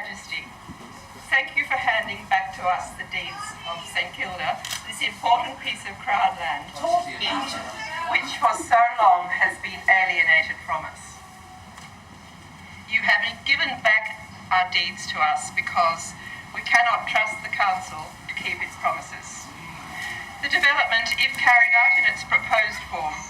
Majesty, thank you for handing back to us the deeds of St Kilda, this important piece of Crown land, which for so long has been alienated from us. You have given back our deeds to us because we cannot trust the Council to keep its promises. The development, if carried out in its proposed form,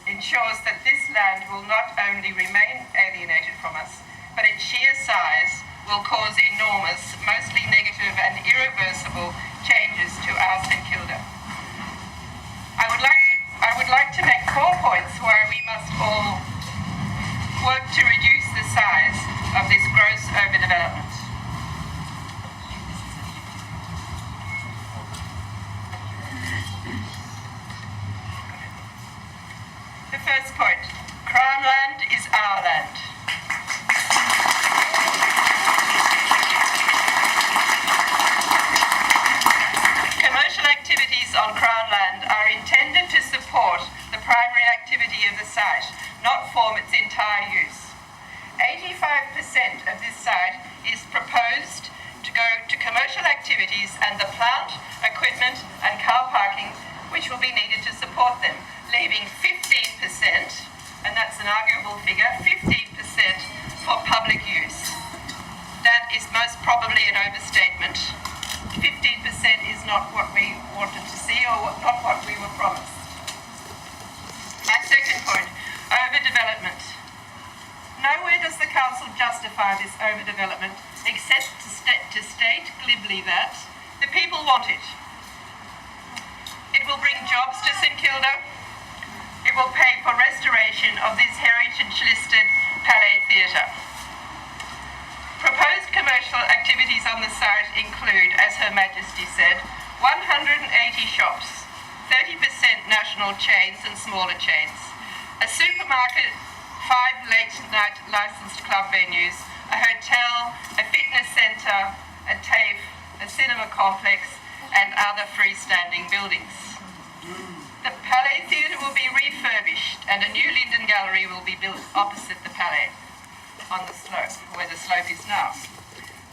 ensures that this land will not only remain alienated from us, but its sheer size will cause enormous, mostly negative and irreversible changes to our St Kilda. I would like to make 4 points why we must all work to reduce the size of this gross overdevelopment. The first point, Crown land is our land. Commercial activities on Crown land are intended to support the primary activity of the site, not form its entire use. 85% of this site is proposed to go to commercial activities and the plant, equipment and car parking which will be needed to support them, leaving 15%, and that's an arguable figure, 15% for public use. That is most probably an overstatement. 15% is not what we wanted to see or not what we were promised. My second point, overdevelopment. Nowhere does the Council justify this overdevelopment except to state glibly that the people want it. It will bring jobs to St Kilda. It will pay for restoration of this heritage-listed Palais Theatre. Proposed commercial activities on the site include, as Her Majesty said, 180 shops, 30% national chains and smaller chains, a supermarket, 5 late-night licensed club venues, a hotel, a fitness centre, a TAFE, a cinema complex, and other freestanding buildings. The Palais Theatre will be refurbished and a new Linden Gallery will be built opposite the Palais on the slope, where the slope is now.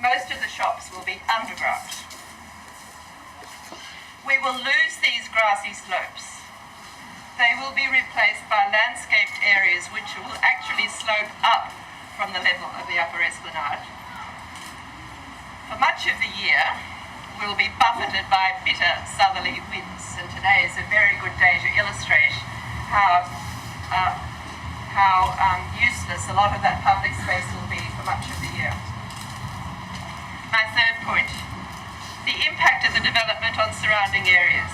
Most of the shops will be underground. We will lose these grassy slopes. They will be replaced by landscaped areas which will actually slope up from the level of the upper esplanade. For much of the year, will be buffeted by bitter southerly winds, and today is a very good day to illustrate how useless a lot of that public space will be for much of the year. My third point, the impact of the development on surrounding areas.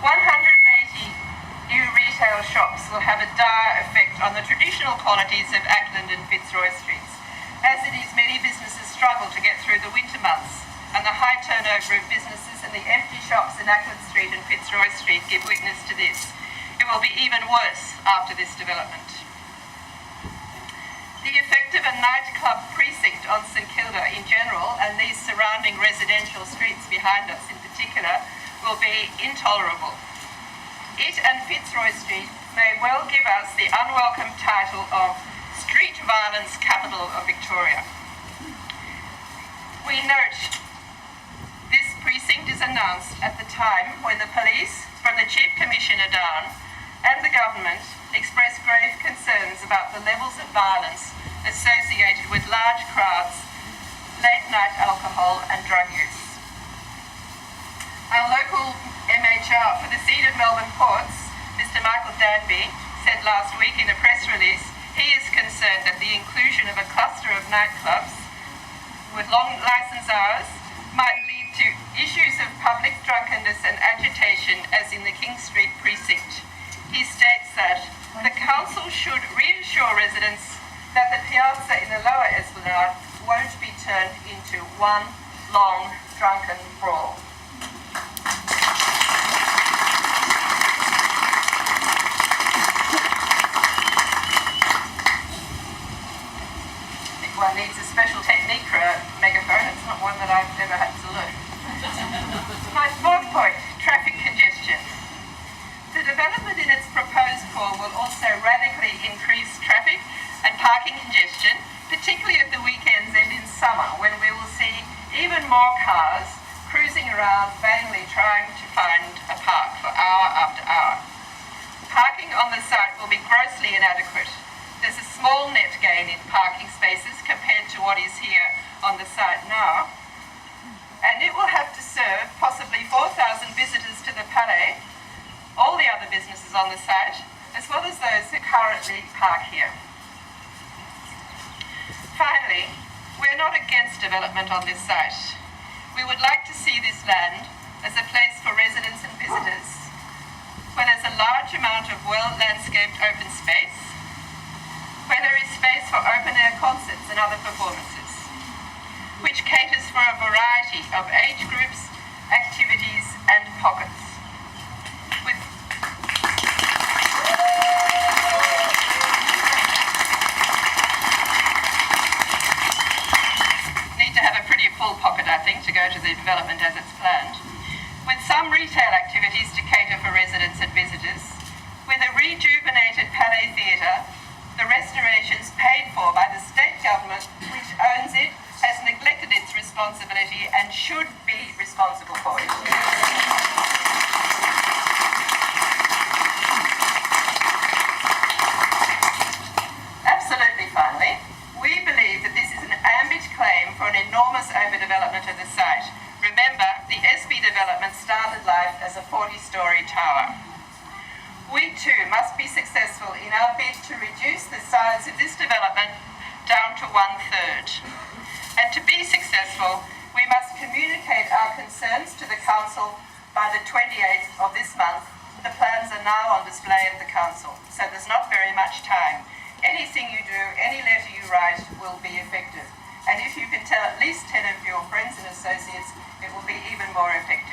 180 new retail shops will have a dire effect on the traditional qualities of Ackland and Fitzroy Streets. As it is, many businesses struggle to get through the winter months, and the high turnover of businesses and the empty shops in Ackland Street and Fitzroy Street give witness to this. It will be even worse after this development. The effect of a nightclub precinct on St Kilda in general, and these surrounding residential streets behind us in particular, will be intolerable. It and Fitzroy Street may well give us the unwelcome title of Street Violence Capital of Victoria. We note this precinct is announced at the time when the police, from the Chief Commissioner down, and the government expressed grave concerns about the levels of violence associated with large crowds, late-night alcohol and drug use. Our local MHR for the Seat of Melbourne Ports, Mr. Michael Danby, said last week in a press release he is concerned that the inclusion of a cluster of nightclubs with long licence hours might lead to issues of public drunkenness and agitation as in the King Street precinct. He states that the Council should reassure residents that the piazza in the lower esplanade won't be turned into one long drunken brawl. One needs a special technique for a megaphone. It's not one that I've ever had to learn. My fourth point, traffic congestion. The development in its proposed form will also radically increase traffic around vainly trying to find a park for hour after hour. Parking on the site will be grossly inadequate. There's a small net gain in parking spaces compared to what is here on the site now, and it will have to serve possibly 4,000 visitors to the Palais, all the other businesses on the site, as well as those who currently park here. Finally, we're not against development on this site. We would like to see this land as a place for residents and visitors, where there's a large amount of well-landscaped open space, where there is space for open-air concerts and other performances, which caters for a variety of age groups, activities and pockets. Need to have a pretty full pocket, I think, to go to the development as it's planned. With some retail activities to cater for residents and visitors, with a rejuvenated Palais Theatre, the restorations paid for by the state government, which owns it, has neglected its responsibility and should be responsible for it. Absolutely, finally, we believe that this is an ambit claim for an enormous overdevelopment of the site. Remember, the SB development started life as a 40-storey tower. We too must be successful in our bid to reduce the size of this development down to 1/3. And to be successful, we must communicate our concerns to the Council by the 28th of this month. The plans are now on display at the Council, so there's not very much time. Anything you do, any letter you write will be effective. And if you can tell at least 10 of your friends and associates, it will be even more effective.